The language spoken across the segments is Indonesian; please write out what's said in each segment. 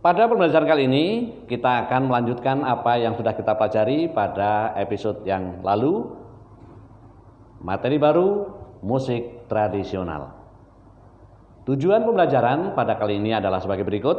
Pada pembelajaran kali ini kita akan melanjutkan apa yang sudah kita pelajari pada episode yang lalu. Materi baru, musik tradisional. Tujuan pembelajaran pada kali ini adalah sebagai berikut.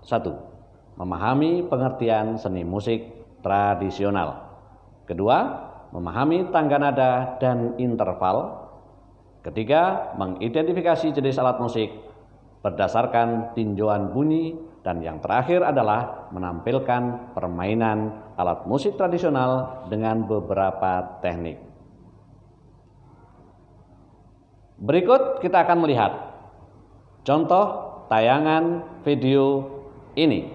1. Memahami pengertian seni musik tradisional. 2. Memahami tangga nada dan interval. 3. Mengidentifikasi jenis alat musik berdasarkan tinjauan bunyi. Dan yang terakhir adalah menampilkan permainan alat musik tradisional dengan beberapa teknik. Berikut kita akan melihat contoh tayangan video ini.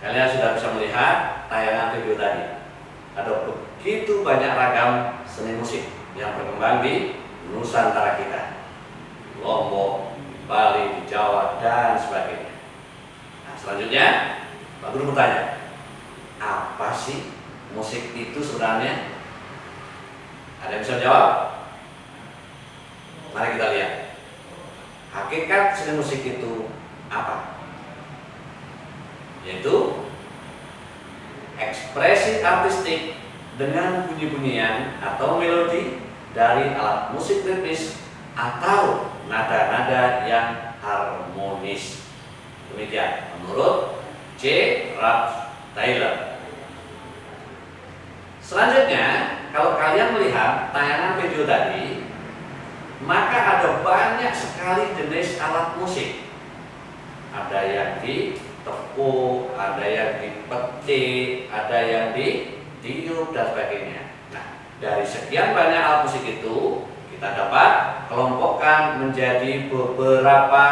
Kalian sudah bisa melihat tayangan video tadi. Ada begitu banyak ragam seni musik yang berkembang di Nusantara kita. Lombok, Bali, di Jawa, dan sebagainya. Nah, selanjutnya, Pak Guru bertanya, apa sih musik itu sebenarnya? Ada yang bisa jawab? Mari kita lihat. Hakikat seni musik itu apa? Yaitu ekspresi artistik dengan bunyi-bunyian atau melodi dari alat musik ritmis atau nada-nada yang harmonis. Demikian menurut J. Ralph Taylor. Selanjutnya, kalau kalian melihat tayangan video tadi, maka ada banyak sekali jenis alat musik. Ada yang ditepuk, ada yang dipetik, ada yang ditiup, dan sebagainya. Nah, dari sekian banyak alat musik itu, kita dapat kelompokkan menjadi beberapa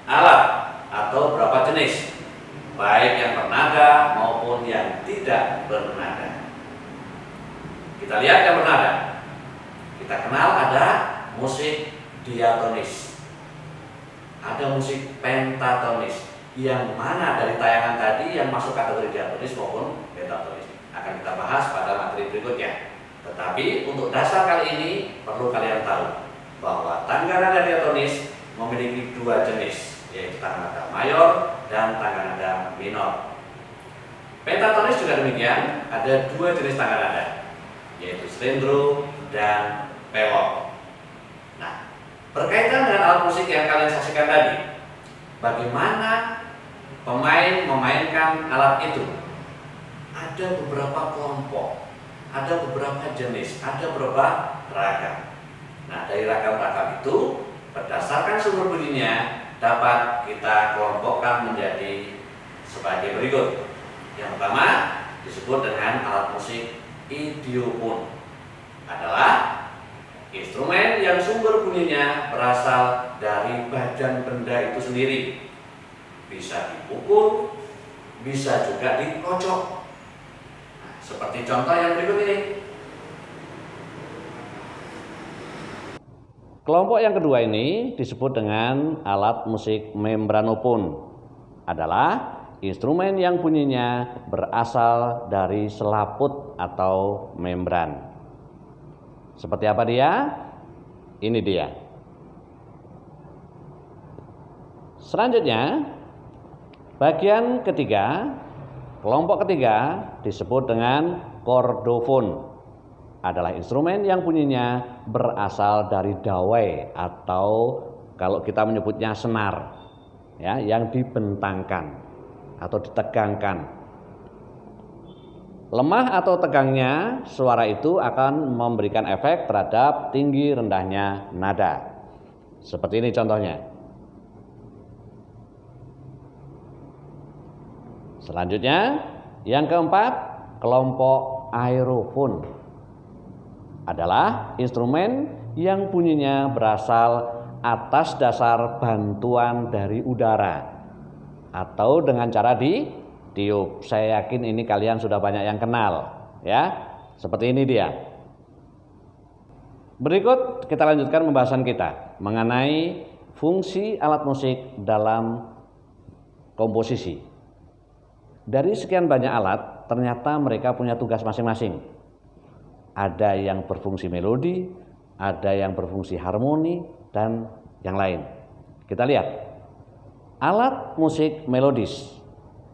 alat atau beberapa jenis, baik yang bernada maupun yang tidak bernada. Kita lihat yang bernada. Kita kenal ada musik diatonis, ada musik pentatonis, yang mana dari tayangan tadi yang masuk kategori diatonis maupun pentatonis akan kita bahas pada materi berikutnya. Tetapi untuk dasar kali ini perlu kalian tahu bahwa tangga nada diatonis memiliki dua jenis, yaitu tangga nada mayor dan tangga nada minor. Pentatonis juga demikian, ada dua jenis tangga nada, yaitu slendro dan pewok. Nah, berkaitan dengan alat musik yang kalian saksikan tadi, bagaimana pemain memainkan alat itu? Ada beberapa kelompok, ada beberapa jenis, ada beberapa ragam. Nah, dari ragam-ragam itu berdasarkan sumber bunyinya dapat kita kelompokkan menjadi sebagai berikut. Yang pertama disebut dengan alat musik idiopon, adalah instrumen yang sumber bunyinya berasal dari badan benda itu sendiri. Bisa dipukul, bisa juga dikocok. Nah, seperti contoh yang berikut ini. Kelompok yang kedua ini disebut dengan alat musik membranopon. Adalah instrumen yang bunyinya berasal dari selaput atau membran. Seperti apa dia? Ini dia. Selanjutnya, bagian ketiga, kelompok ketiga disebut dengan kordofon. Adalah instrumen yang bunyinya berasal dari dawai atau kalau kita menyebutnya senar, ya, yang dibentangkan atau ditegangkan. Lemah atau tegangnya suara itu akan memberikan efek terhadap tinggi rendahnya nada. Seperti ini contohnya. Selanjutnya, yang keempat, kelompok aerofon. Adalah instrumen yang bunyinya berasal atas dasar bantuan dari udara atau dengan cara ditiup. Saya yakin ini kalian sudah banyak yang kenal, ya. Seperti ini dia. Berikut kita lanjutkan pembahasan kita mengenai fungsi alat musik dalam komposisi. Dari sekian banyak alat, ternyata mereka punya tugas masing-masing. Ada yang berfungsi melodi, ada yang berfungsi harmoni, dan yang lain. Kita lihat. Alat musik melodis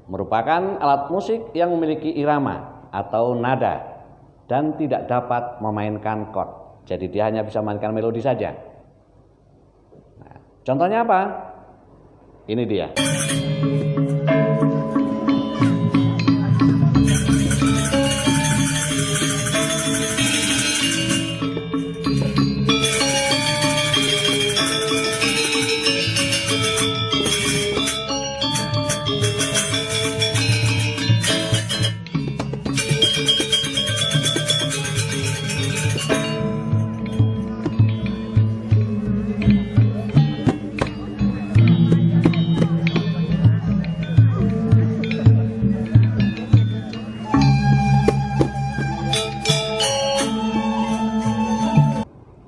merupakan alat musik yang memiliki irama atau nada dan tidak dapat memainkan chord. Jadi dia hanya bisa memainkan melodi saja. Nah, contohnya apa? Ini dia.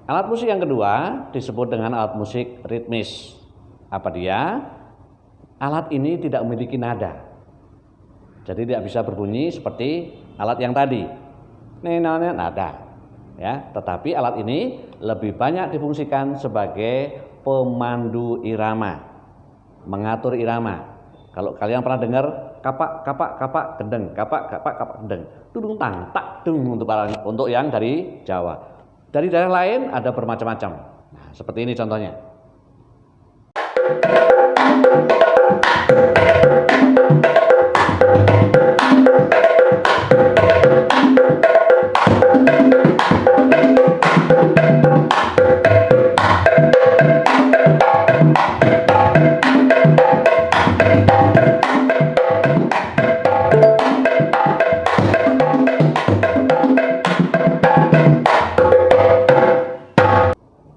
Alat musik yang kedua disebut dengan alat musik ritmis. Apa dia? Alat ini tidak memiliki nada. Jadi tidak bisa berbunyi seperti alat yang tadi. Nenanya nada. Ya, tetapi alat ini lebih banyak difungsikan sebagai pemandu irama, mengatur irama. Kalau kalian pernah dengar kapak kapak kapak gendeng, kapak kapak kapak gendeng, tudung tang tak dung untuk yang dari Jawa. Dari daerah lain ada bermacam-macam. Nah, seperti ini contohnya.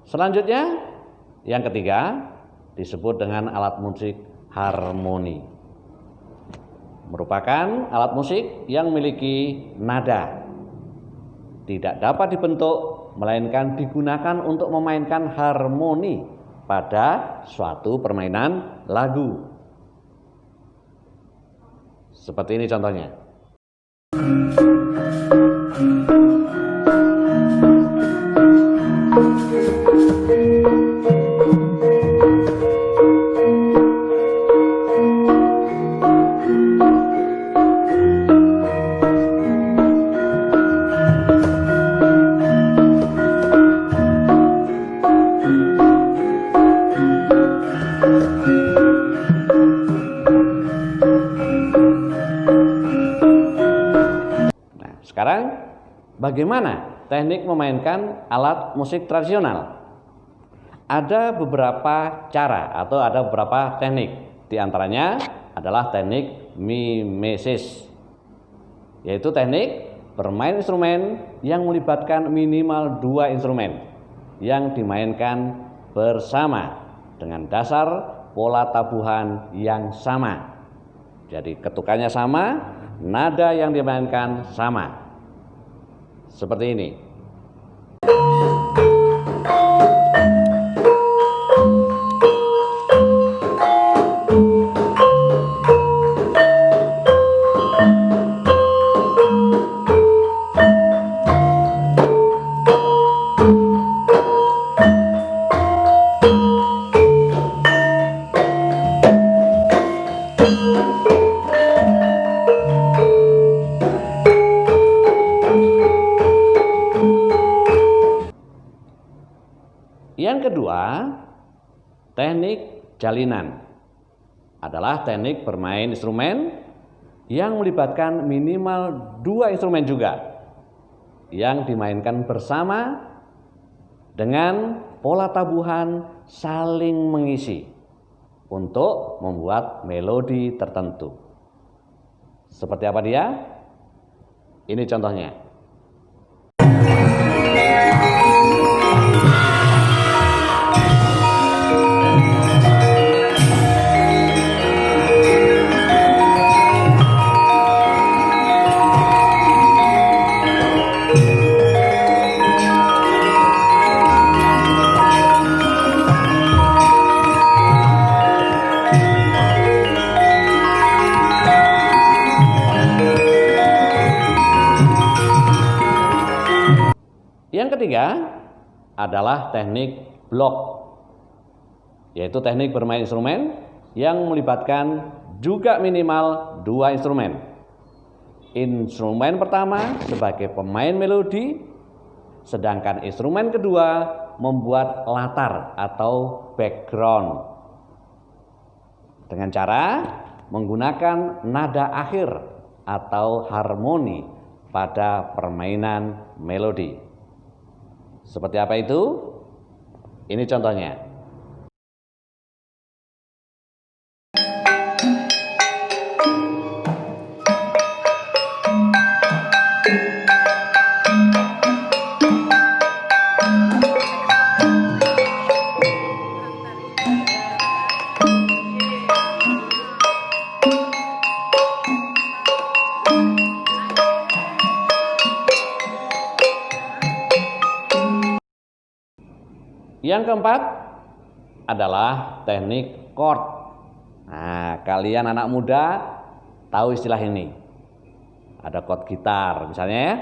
Selanjutnya, yang ketiga disebut dengan alat musik harmoni. Merupakan alat musik yang memiliki nada. Tidak dapat dibentuk, melainkan digunakan untuk memainkan harmoni pada suatu permainan lagu. Seperti ini contohnya. Sekarang bagaimana teknik memainkan alat musik tradisional? Ada beberapa cara atau ada beberapa teknik. Di antaranya adalah teknik mimesis, yaitu teknik bermain instrumen yang melibatkan minimal 2 instrumen yang dimainkan bersama dengan dasar pola tabuhan yang sama. Jadi ketukannya sama, nada yang dimainkan sama. Seperti ini. Yang kedua, teknik jalinan adalah teknik bermain instrumen yang melibatkan minimal 2 instrumen juga yang dimainkan bersama dengan pola tabuhan saling mengisi untuk membuat melodi tertentu. Seperti apa dia? Ini contohnya. Yang ketiga adalah teknik blok, yaitu teknik bermain instrumen yang melibatkan juga minimal 2 instrumen. Instrumen pertama sebagai pemain melodi, sedangkan instrumen kedua membuat latar atau background dengan cara menggunakan nada akhir atau harmoni pada permainan melodi. Seperti apa itu? Ini contohnya. Yang keempat adalah teknik chord. Nah, kalian anak muda tahu istilah ini. Ada chord gitar, misalnya ya,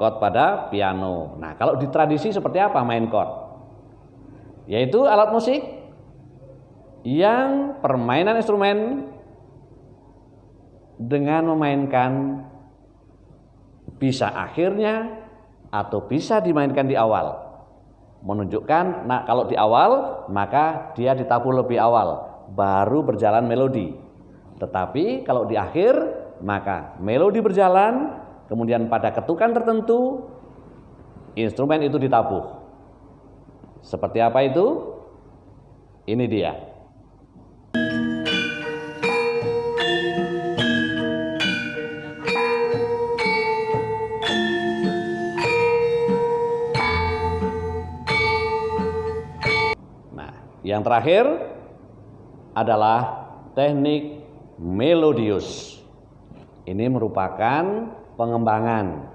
chord pada piano. Nah, kalau di tradisi seperti apa main chord? Yaitu alat musik yang permainan instrumen dengan memainkan bisa akhirnya atau bisa dimainkan di awal. Menunjukkan, nah kalau di awal maka dia ditabuh lebih awal, baru berjalan melodi. Tetapi kalau di akhir maka melodi berjalan, kemudian pada ketukan tertentu instrumen itu ditabuh. Seperti apa itu? Ini dia. Yang terakhir adalah teknik melodius. Ini merupakan pengembangan.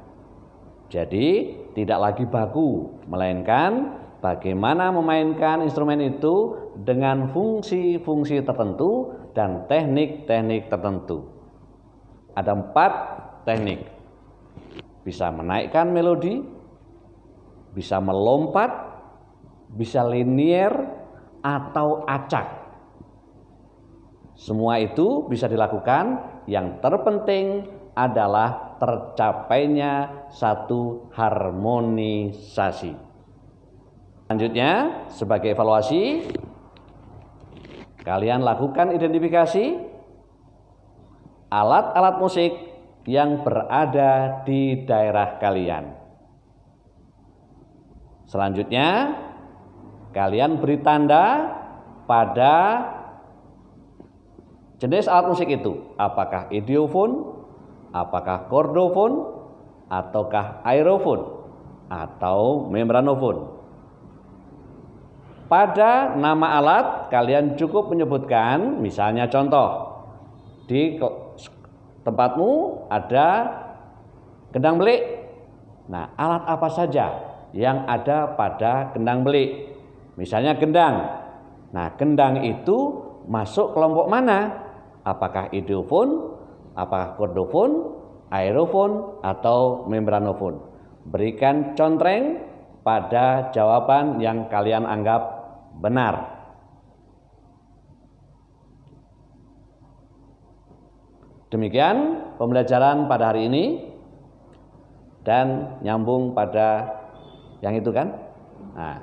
Jadi tidak lagi baku, melainkan bagaimana memainkan instrumen itu dengan fungsi-fungsi tertentu dan teknik-teknik tertentu. Ada 4 teknik. Bisa menaikkan melodi, bisa melompat, bisa linier, atau acak. Semua itu bisa dilakukan, yang terpenting adalah tercapainya satu harmonisasi. Selanjutnya, sebagai evaluasi, kalian lakukan identifikasi alat-alat musik yang berada di daerah kalian. Selanjutnya, kalian beri tanda pada jenis alat musik itu, apakah idiofon, apakah kordofon, ataukah aerofon, atau membranofon. Pada nama alat kalian cukup menyebutkan, misalnya contoh, Di tempatmu ada gendang belik. Nah, alat apa saja yang ada pada gendang belik? Misalnya gendang. Nah, gendang itu masuk kelompok mana? Apakah idiofon, apakah kordofon, aerofon, atau membranofon? Berikan contreng pada jawaban yang kalian anggap benar. Demikian pembelajaran pada hari ini, dan nyambung pada yang itu kan? Nah.